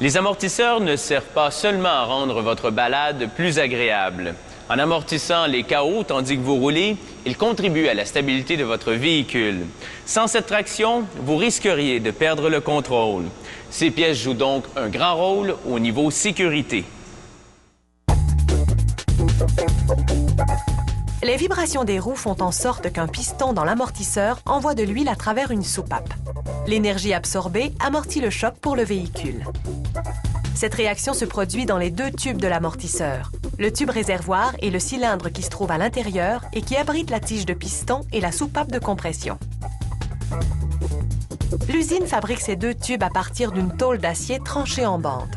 Les amortisseurs ne servent pas seulement à rendre votre balade plus agréable. En amortissant les chaos tandis que vous roulez, ils contribuent à la stabilité de votre véhicule. Sans cette traction, vous risqueriez de perdre le contrôle. Ces pièces jouent donc un grand rôle au niveau sécurité. Les vibrations des roues font en sorte qu'un piston dans l'amortisseur envoie de l'huile à travers une soupape. L'énergie absorbée amortit le choc pour le véhicule. Cette réaction se produit dans les deux tubes de l'amortisseur, le tube réservoir et le cylindre qui se trouve à l'intérieur et qui abrite la tige de piston et la soupape de compression. L'usine fabrique ces deux tubes à partir d'une tôle d'acier tranchée en bande.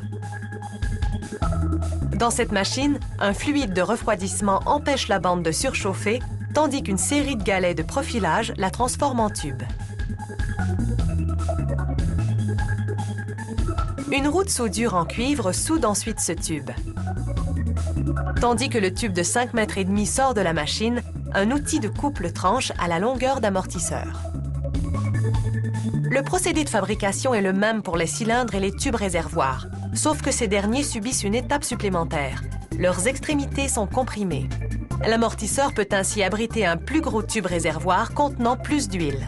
Dans cette machine, un fluide de refroidissement empêche la bande de surchauffer, tandis qu'une série de galets de profilage la transforme en tube. Une roue de soudure en cuivre soude ensuite ce tube. Tandis que le tube de 5,5 mètres sort de la machine, un outil de coupe le tranche à la longueur d'amortisseur. Le procédé de fabrication est le même pour les cylindres et les tubes réservoirs, sauf que ces derniers subissent une étape supplémentaire. Leurs extrémités sont comprimées. L'amortisseur peut ainsi abriter un plus gros tube réservoir contenant plus d'huile.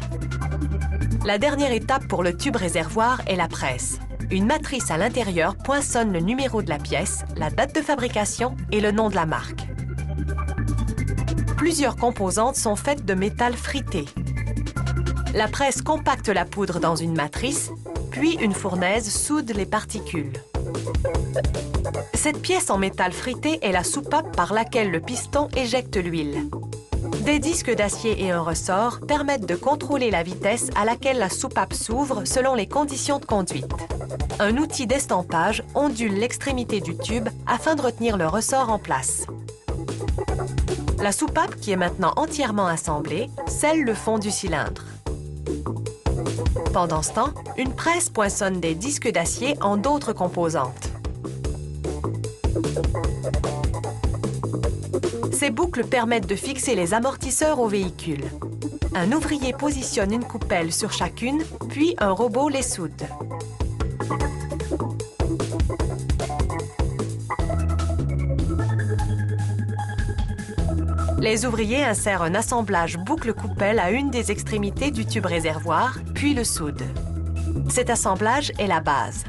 La dernière étape pour le tube réservoir est la presse. Une matrice à l'intérieur poinçonne le numéro de la pièce, la date de fabrication et le nom de la marque. Plusieurs composantes sont faites de métal frité. La presse compacte la poudre dans une matrice, puis une fournaise soude les particules. Cette pièce en métal frité est la soupape par laquelle le piston éjecte l'huile. Des disques d'acier et un ressort permettent de contrôler la vitesse à laquelle la soupape s'ouvre selon les conditions de conduite. Un outil d'estampage ondule l'extrémité du tube afin de retenir le ressort en place. La soupape, qui est maintenant entièrement assemblée, scelle le fond du cylindre. Pendant ce temps, une presse poinçonne des disques d'acier en d'autres composantes. Ces boucles permettent de fixer les amortisseurs au véhicule. Un ouvrier positionne une coupelle sur chacune, puis un robot les soude. Les ouvriers insèrent un assemblage boucle-coupelle à une des extrémités du tube réservoir, puis le soudent. Cet assemblage est la base.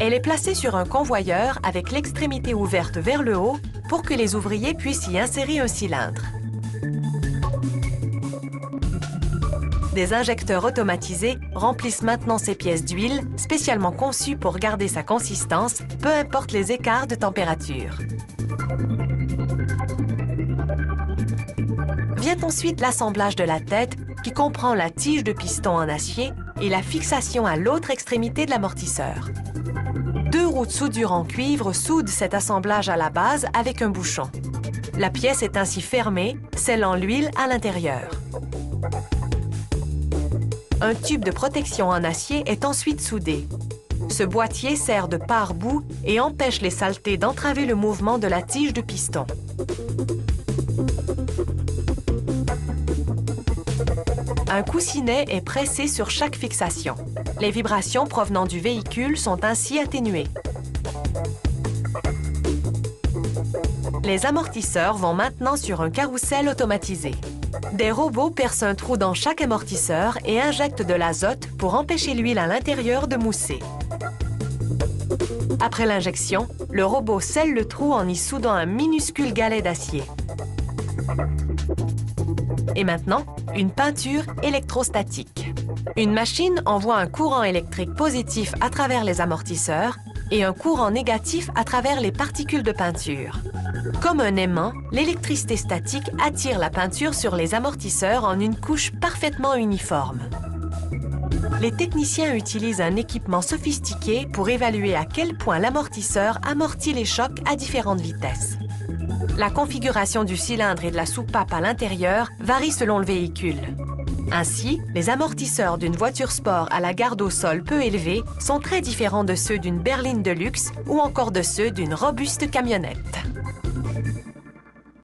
Elle est placée sur un convoyeur avec l'extrémité ouverte vers le haut pour que les ouvriers puissent y insérer un cylindre. Des injecteurs automatisés remplissent maintenant ces pièces d'huile, spécialement conçues pour garder sa consistance, peu importe les écarts de température. Vient ensuite l'assemblage de la tête, qui comprend la tige de piston en acier et la fixation à l'autre extrémité de l'amortisseur. Deux roues de soudure en cuivre soudent cet assemblage à la base avec un bouchon. La pièce est ainsi fermée, scellant l'huile à l'intérieur. Un tube de protection en acier est ensuite soudé. Ce boîtier sert de pare-boue et empêche les saletés d'entraver le mouvement de la tige de piston. Un coussinet est pressé sur chaque fixation. Les vibrations provenant du véhicule sont ainsi atténuées. Les amortisseurs vont maintenant sur un carrousel automatisé. Des robots percent un trou dans chaque amortisseur et injectent de l'azote pour empêcher l'huile à l'intérieur de mousser. Après l'injection, le robot scelle le trou en y soudant un minuscule galet d'acier. Et maintenant, une peinture électrostatique. Une machine envoie un courant électrique positif à travers les amortisseurs et un courant négatif à travers les particules de peinture. Comme un aimant, l'électricité statique attire la peinture sur les amortisseurs en une couche parfaitement uniforme. Les techniciens utilisent un équipement sophistiqué pour évaluer à quel point l'amortisseur amortit les chocs à différentes vitesses. La configuration du cylindre et de la soupape à l'intérieur varie selon le véhicule. Ainsi, les amortisseurs d'une voiture sport à la garde au sol peu élevée sont très différents de ceux d'une berline de luxe ou encore de ceux d'une robuste camionnette.